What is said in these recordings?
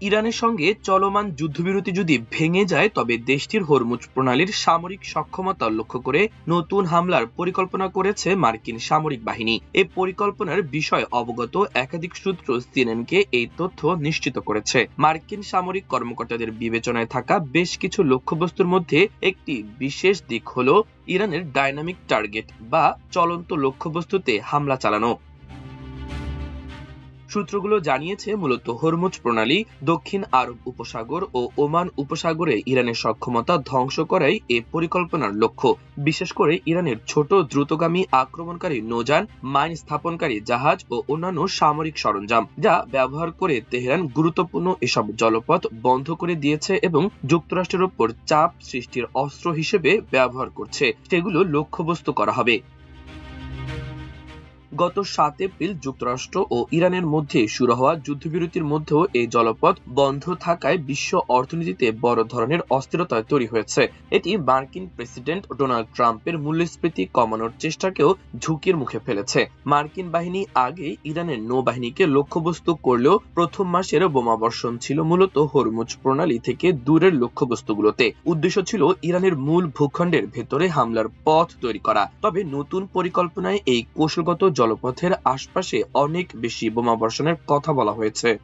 ইরানের সঙ্গে চলমান যুদ্ধবিরতি যদি ভেঙে যায় তবে দেশটির হরমুজ প্রণালীর সামরিক সক্ষমতা লক্ষ্য করে নতুন হামলার পরিকল্পনা করেছে মার্কিন সামরিক বাহিনী। এই পরিকল্পনার বিষয়ে অবগত একাধিক সূত্র সিএনএনকে এই তথ্য নিশ্চিত করেছে। মার্কিন সামরিক কর্মকর্তাদের বিবেচনায় থাকা বেশ কিছু লক্ষ্যবস্তুর মধ্যে একটি বিশেষ দিক হল ইরানের ডাইনামিক টার্গেট বা চলন্ত লক্ষ্যবস্তুতে হামলা চালানো। সূত্রগুলো জানিয়েছে মূলত হরমুজ প্রণালী, দক্ষিণ আরব উপসাগর ও ওমান উপসাগরে ইরানের সক্ষমতা ধ্বংস করাই এ পরিকল্পনার লক্ষ্য। বিশেষ করে ইরানের ছোট দ্রুতগামী আক্রমণকারী নৌযান, মাইন স্থাপনকারী জাহাজ ও অন্যান্য সামরিক সরঞ্জাম যা ব্যবহার করে তেহরান গুরুত্বপূর্ণ এসব জলপথ বন্ধ করে দিয়েছে এবং যুক্তরাষ্ট্রের উপর চাপ সৃষ্টির অস্ত্র হিসেবে ব্যবহার করছে, সেগুলো লক্ষ্যবস্তু করা হবে। গত 7 এপ্রিল যুক্তরাষ্ট্র ও ইরানের মধ্যে শুরু হওয়া যুদ্ধবিরতির মধ্যেও এই জলপথ বন্ধ থাকায় বিশ্ব অর্থনীতিতে বড় ধরনের অস্থিরতা তৈরি হয়েছে। এটি মার্কিন প্রেসিডেন্ট ডোনাল্ড ট্রাম্পের মূল্যস্ফীতি কমানোর চেষ্টাকেও ঝুঁকির মুখে ফেলেছে। মার্কিন বাহিনী আগে ইরানের নৌবাহিনীকে লক্ষ্যবস্তু করলেও প্রথম মাসের বোমাবর্ষণ ছিল মূলত হরমুজ প্রণালী থেকে দূরের লক্ষ্যবস্তুগুলোতে। উদ্দেশ্য ছিল ইরানের মূল ভূখণ্ডের ভেতরে হামলার পথ তৈরি করা। তবে নতুন পরিকল্পনায় এই কৌশলগত জলপথের আশপাশে অনেক বেশি বোমাবর্ষণের কথা বলা হয়েছে।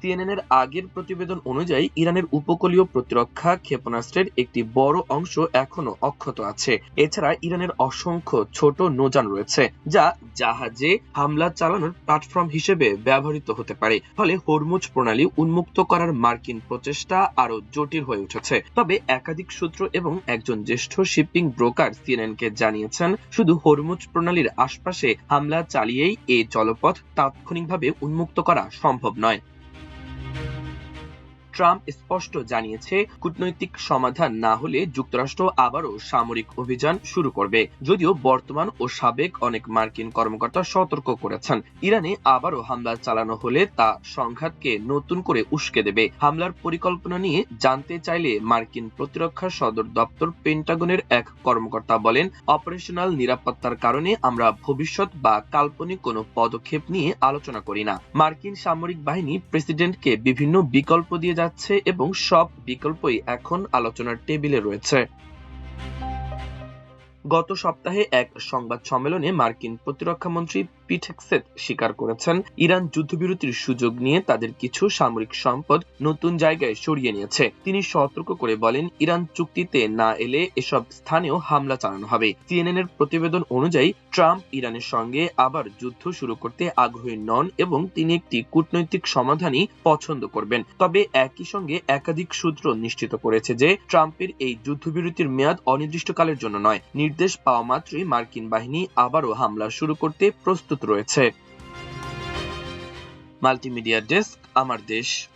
সিএনএন-এর আগের প্রতিবেদন অনুযায়ী ইরানের উপকূলীয় প্রতিরক্ষা ক্ষেপণাস্ত্রের একটি বড় অংশ এখনো অক্ষত আছে। এছাড়া ইরানের অসংখ্য ছোট নৌযান রয়েছে যা জাহাজে হামলা চালানোর প্ল্যাটফর্ম হিসেবে ব্যবহৃত হতে পারে। ফলে হরমুজ প্রণালী উন্মুক্ত করার মার্কিন প্রচেষ্টা আরো জটিল হয়ে উঠেছে। তবে একাধিক সূত্র এবং একজন জ্যেষ্ঠ শিপিং ব্রোকার সিএনএন-কে জানিয়েছেন, শুধু হরমুজ প্রণালীর আশপাশে হামলা চালিয়েই এই জলপথ তাৎক্ষণিকভাবে উন্মুক্ত করা সম্ভব নয়। ট্রাম্প স্পষ্ট জানিয়েছে, কূটনৈতিক সমাধান না হলে যুক্তরাষ্ট্র আবারও সামরিক অভিযান শুরু করবে। যদিও বর্তমান ও সাবেক অনেক মার্কিন কর্মকর্তা সতর্ক করেছেন, ইরানে আবারও হামলা চালানো হলে তা সংঘাতকে নতুন করে উস্কে দেবে। হামলার পরিকল্পনা নিয়ে জানতে চাইলে মার্কিন প্রতিরক্ষা সদর দপ্তর পেন্টাগনের এক কর্মকর্তা বলেন, অপারেশনাল নিরাপত্তার কারণে আমরা ভবিষ্যৎ বা কাল্পনিক কোনো পদক্ষেপ নিয়ে আলোচনা করি না। মার্কিন সামরিক বাহিনী প্রেসিডেন্টকে বিভিন্ন বিকল্প দিয়ে যাচ্ছে এবং সব বিকল্পই এখন আলোচনার টেবিলে রয়েছে। গত সপ্তাহে এক সংবাদ সম্মেলনে মার্কিন প্রতিরক্ষা মন্ত্রী পিট হেগসেথ স্বীকার করেছেন, ইরান যুদ্ধবিরতির সুযোগ নিয়ে তাদের কিছু সামরিক সম্পদ নতুন জায়গায় সরিয়ে নিয়েছে। তিনি সতর্ক করে বলেন, ইরান চুক্তিতে না এলে এসব স্থানেও হামলা চালানো হবে। সিএনএন-এর প্রতিবেদন অনুযায়ী ট্রাম্প ইরানের সঙ্গে আবার যুদ্ধ শুরু করতে আগ্রহী নন এবং তিনি একটি কূটনৈতিক সমাধানই পছন্দ করবেন। তবে একই সঙ্গে একাধিক সূত্র নিশ্চিত করেছে যে ট্রাম্পের এই যুদ্ধবিরতির মেয়াদ অনির্দিষ্টকালের জন্য নয়। নির্দেশ পাওয়া মাত্রই মার্কিন বাহিনী আবারও হামলা শুরু করতে প্রস্তুত রয়েছে। মাল্টিমিডিয়া ডেস্ক, আমার দেশ।